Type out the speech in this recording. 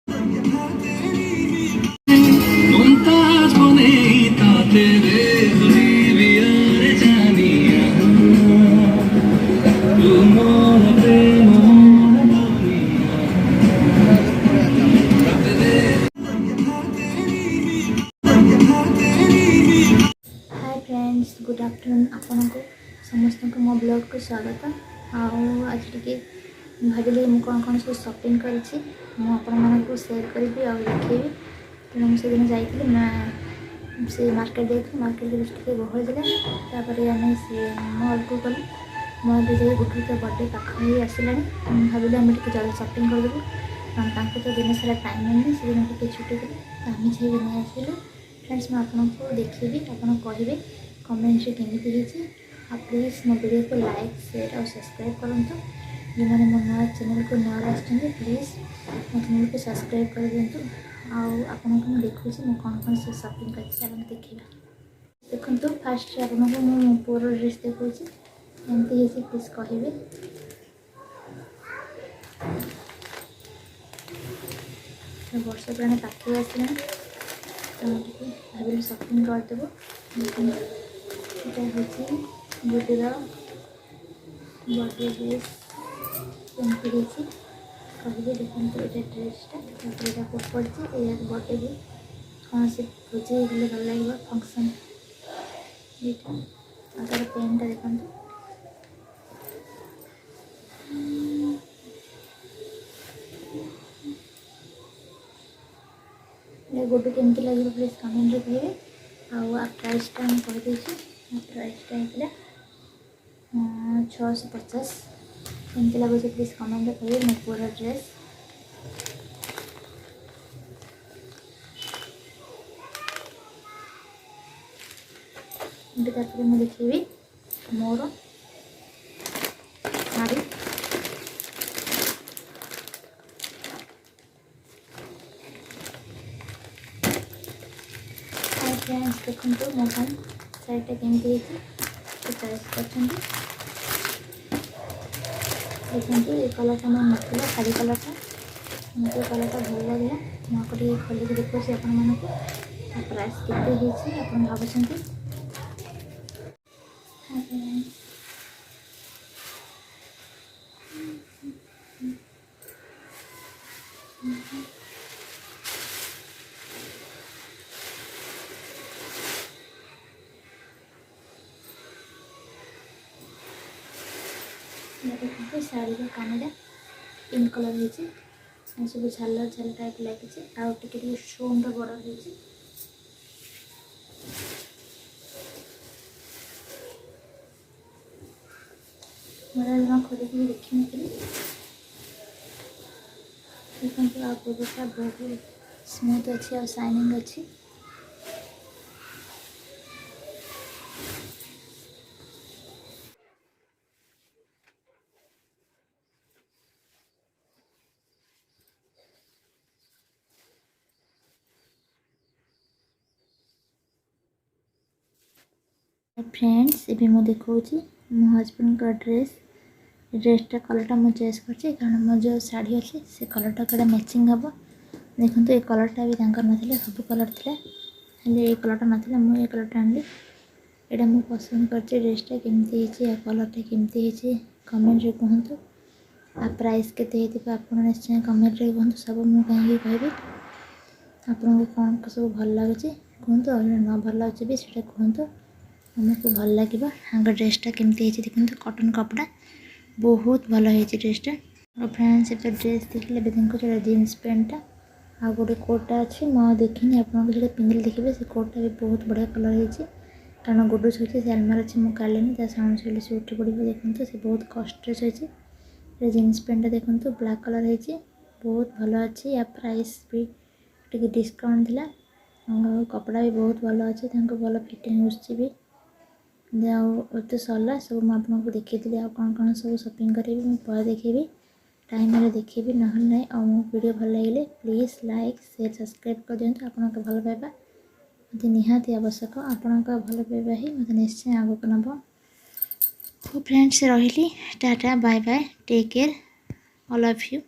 Hi friends, good afternoon. आपन को समस्त को मो ब्लॉग को स्वागत। आज टे भाविले मुझे कौन कौन सब शॉपिंग कर सेयार करी और देखी। तेना मुझे दिन जाइए से मार्केट जाइए। मार्केट गहल थे आम से मॉल को गलु। मॉल जाए गुटू तो बर्थडे पाख ही आसला। भाविले आम जल्दी शॉपिंग करदेबू तो दिन सारा टाइम मिलनी से दिन टे छुट्टी करी आम से नहीं आसलु। फ्रेंड्स मैं आपको देखी आपड़ कहे कमेंट केमी आप प्लीज मो वीडियो को लाइक शेयर और सब्सक्राइब करूँ। जो मैंने मो नया चैनल को नया आसते प्लीज मो चैनल को सब्सक्राइब कर दिंतु। आपको देखूँ मुझे कौन कौन से शॉपिंग कर देखा। देखो फास्ट आपको मो पुअर ड्रेस देखा एमती प्लीज कहे। वर्ष पुराने पाखे आसला तो भाविल शॉपिंग करदेव। यहाँ हूँ गुटर बर्थडे ड्रेस एमती कहे। देखो ये ड्रेसटा यहाँ पोट पड़ी बर्थडे भी कौन से भोजी भल लगे फंक्शन यहाँ तार पेनटा देखो। गुड्डू केमती लगे प्लीज कमेंट कहे। आ प्राइसटा मुझे कहीदे प्राइसटा होता 650 केमती लगुच प्लीज कमेंट कहे। मो पूरा ड्रेस मुझे देखी मोर शाड़ी। फ्रेंड्स देखो मो शाढ़ीटा केमती चॉइस कर। देखो ये कलरटा मोर ना शाढ़ी कलरटा मुझे कलरटा भल लगे मुझे खोलिक देखुची आप प्राइस के आप भावुं। देखो शाढ़ी कानटा पिंक कलर हो सब झालर झाल टाइप लगे आगे स्टोन बॉर्डर हो। मैं खोलिक देखी नी। देखो आ गोटा बहुत स्मूथ अच्छी और शाइनिंग अच्छी। फ्रेंड्स ये मुझे देखा मो हजबैंड का ड्रेसटा कलरटा मुझे चॉइस कर कारण मो जो शाढ़ी अच्छी से कलरटा कड़ा मैचिंग हम। देखो ये कलरटा भी ना सब कलर था ये कलरटा ना मुझे कलरटा आनी यहाँ मुझे पसंद कर ड्रेसटा केमती कलरटा केमती कमेंट रे कहतु। आ प्राइस केते आप निश्चय कमेंट रे कहतु सब मुझे कहीं कहि आपको कौन सब भल लगे कहतु और न भल लगे भी से कहतु आमको भल लगे। आगे ड्रेसटा केमती देखते कॉटन कपड़ा बहुत भल है ड्रेसटा। और फ्रेंड्स ये ड्रेस देखिए देखो जीन्स पैंटा आ गोटे कोटा अच्छी मैं देखनी आपको जो पिंधे देखिए से कोटा भी बहुत बढ़िया कलर है कारण गुडू सोचे से आलमार अच्छे मुझे काढ़ी साउंड से से उठी पड़े। देखते से बहुत कष्ट से जीन्स पैंटा देखो ब्लैक कलर है बहुत भल अच्छी। या प्राइस भी टे डिस्काउंट थी कपड़ा भी बहुत भल अच्छे भल फिटिंग भी तो सरला सब मुझे देखी आ कौन कौन सब शॉपिंग करी मुझे देखेबी टाइम है देखेबी ना नहीं। और मो वीडियो भल लगे प्लीज लाइक शेयर सब्सक्राइब कर दिखाँ। आपंक भल पाइबा मत निहाती आवश्यक आपंक भल पाइबा ही मत निश्चय आगक नब। तो फ्रेंड्स रही tata bye bye take care all of you.